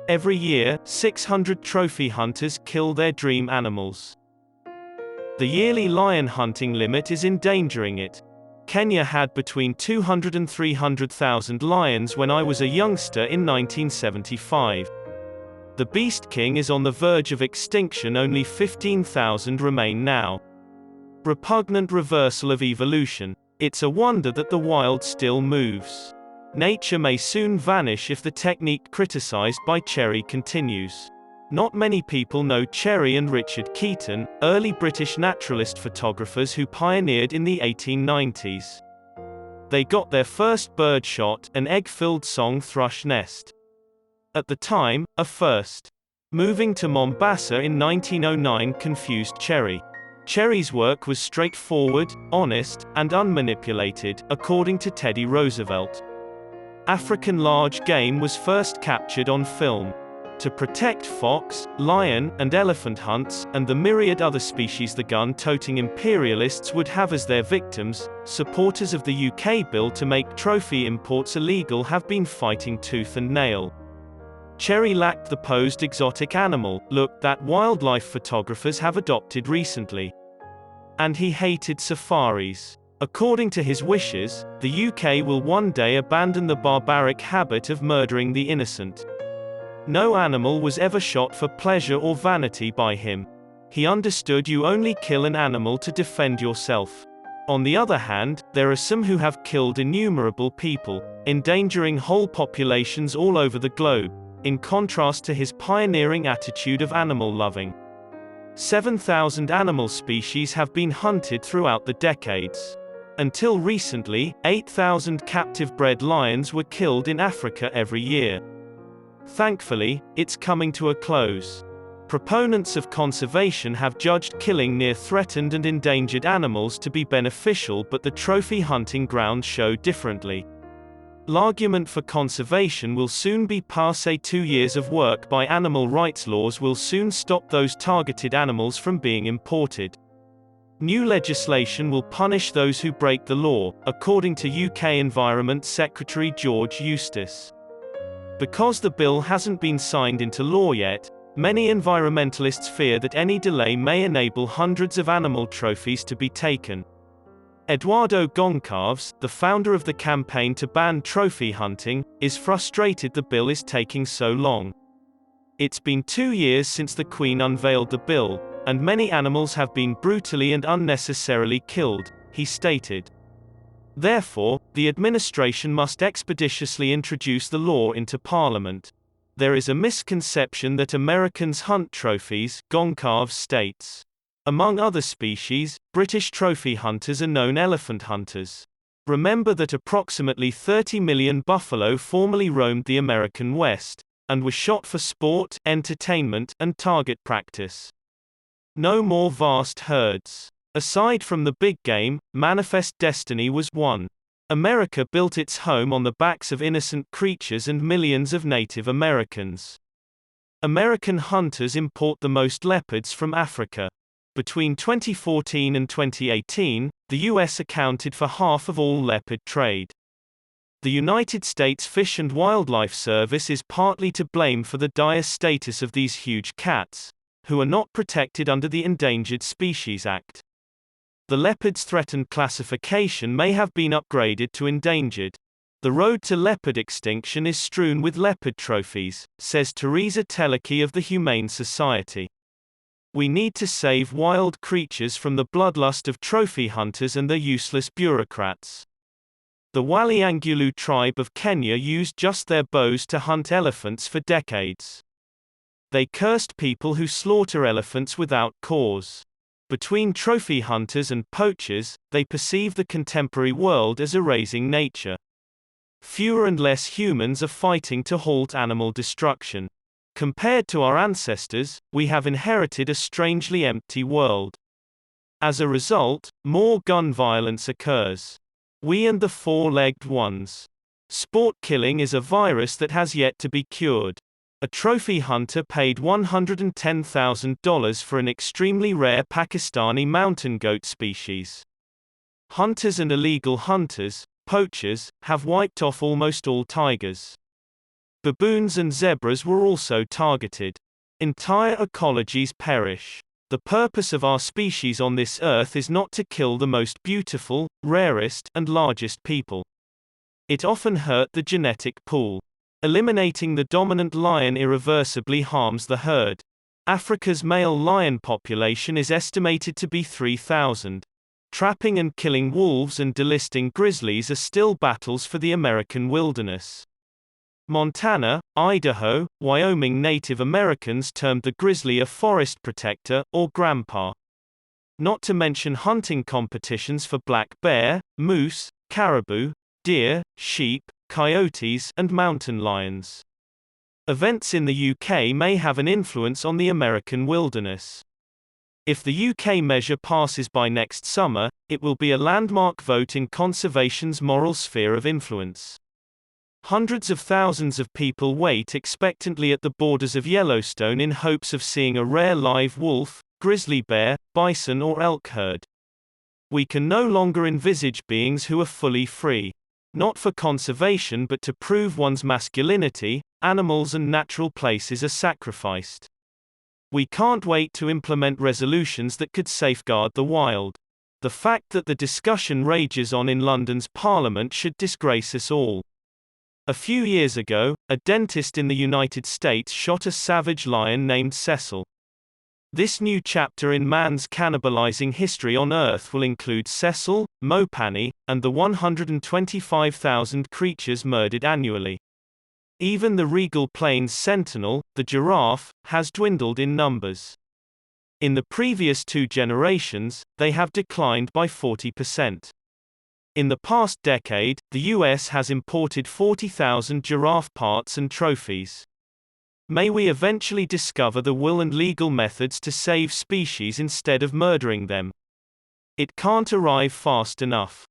Every year, 600 trophy hunters kill their dream animals. The yearly lion hunting limit is endangering it. Kenya had between 200 and 300,000 lions when I was a youngster in 1975. The beast king is on the verge of extinction, only 15,000 remain now. Repugnant reversal of evolution. It's a wonder that the wild still moves. Nature may soon vanish if the technique criticized by Cherry continues. Not many people know Cherry and Richard Keaton, early British naturalist photographers who pioneered in the 1890s. They got their first bird shot, an egg-filled song thrush nest. At the time, a first. Moving to Mombasa in 1909 confused Cherry. Cherry's work was straightforward, honest, and unmanipulated, according to Teddy Roosevelt. African large game was first captured on film. To protect fox, lion, and elephant hunts, and the myriad other species the gun-toting imperialists would have as their victims, supporters of the UK bill to make trophy imports illegal have been fighting tooth and nail. Cherry lacked the posed exotic animal look that wildlife photographers have adopted recently. And he hated safaris. According to his wishes, the UK will one day abandon the barbaric habit of murdering the innocent. No animal was ever shot for pleasure or vanity by him. He understood you only kill an animal to defend yourself. On the other hand, there are some who have killed innumerable people, endangering whole populations all over the globe, in contrast to his pioneering attitude of animal loving. 7,000 animal species have been hunted throughout the decades. Until recently, 8,000 captive bred lions were killed in Africa every year. Thankfully, it's coming to a close. Proponents of conservation have judged killing near threatened and endangered animals to be beneficial, but the trophy hunting grounds show differently. L'argument for conservation will soon be passé. 2 years of work by animal rights laws will soon stop those targeted animals from being imported. New legislation will punish those who break the law, according to UK Environment Secretary George Eustace. Because the bill hasn't been signed into law yet, many environmentalists fear that any delay may enable hundreds of animal trophies to be taken. Eduardo Goncalves, the founder of the campaign to ban trophy hunting, is frustrated the bill is taking so long. It's been 2 years since the Queen unveiled the bill, and many animals have been brutally and unnecessarily killed, he stated. Therefore, the administration must expeditiously introduce the law into Parliament. There is a misconception that Americans hunt trophies, Goncalves states. Among other species, British trophy hunters are known elephant hunters. Remember that approximately 30 million buffalo formerly roamed the American West, and were shot for sport, entertainment, and target practice. No more vast herds. Aside from the big game, manifest destiny was one. America built its home on the backs of innocent creatures and millions of Native Americans. American hunters import the most leopards from Africa. Between 2014 and 2018, the US accounted for half of all leopard trade. The United States Fish and Wildlife Service is partly to blame for the dire status of these huge cats, who are not protected under the Endangered Species Act. The leopard's threatened classification may have been upgraded to endangered. The road to leopard extinction is strewn with leopard trophies, says Teresa Teleki of the Humane Society. We need to save wild creatures from the bloodlust of trophy hunters and their useless bureaucrats. The Waliangulu tribe of Kenya used just their bows to hunt elephants for decades. They cursed people who slaughter elephants without cause. Between trophy hunters and poachers, they perceive the contemporary world as erasing nature. Fewer and less humans are fighting to halt animal destruction. Compared to our ancestors, we have inherited a strangely empty world. As a result, more gun violence occurs. We and the four-legged ones. Sport killing is a virus that has yet to be cured. A trophy hunter paid $110,000 for an extremely rare Pakistani mountain goat species. Hunters and illegal hunters, poachers, have wiped off almost all tigers. Baboons and zebras were also targeted. Entire ecologies perish. The purpose of our species on this earth is not to kill the most beautiful, rarest, and largest people. It often hurt the genetic pool. Eliminating the dominant lion irreversibly harms the herd. Africa's male lion population is estimated to be 3,000. Trapping and killing wolves and delisting grizzlies are still battles for the American wilderness. Montana, Idaho, Wyoming Native Americans termed the grizzly a forest protector, or grandpa. Not to mention hunting competitions for black bear, moose, caribou, deer, sheep, coyotes, and mountain lions. Events in the UK may have an influence on the American wilderness. If the UK measure passes by next summer, it will be a landmark vote in conservation's moral sphere of influence. Hundreds of thousands of people wait expectantly at the borders of Yellowstone in hopes of seeing a rare live wolf, grizzly bear, bison or elk herd. We can no longer envisage beings who are fully free. Not for conservation but to prove one's masculinity, animals and natural places are sacrificed. We can't wait to implement resolutions that could safeguard the wild. The fact that the discussion rages on in London's Parliament should disgrace us all. A few years ago, a dentist in the United States shot a savage lion named Cecil. This new chapter in man's cannibalizing history on Earth will include Cecil, Mopani, and the 125,000 creatures murdered annually. Even the regal plains sentinel, the giraffe, has dwindled in numbers. In the previous 2 generations, they have declined by 40%. In the past decade, the US has imported 40,000 giraffe parts and trophies. May we eventually discover the will and legal methods to save species instead of murdering them. It can't arrive fast enough.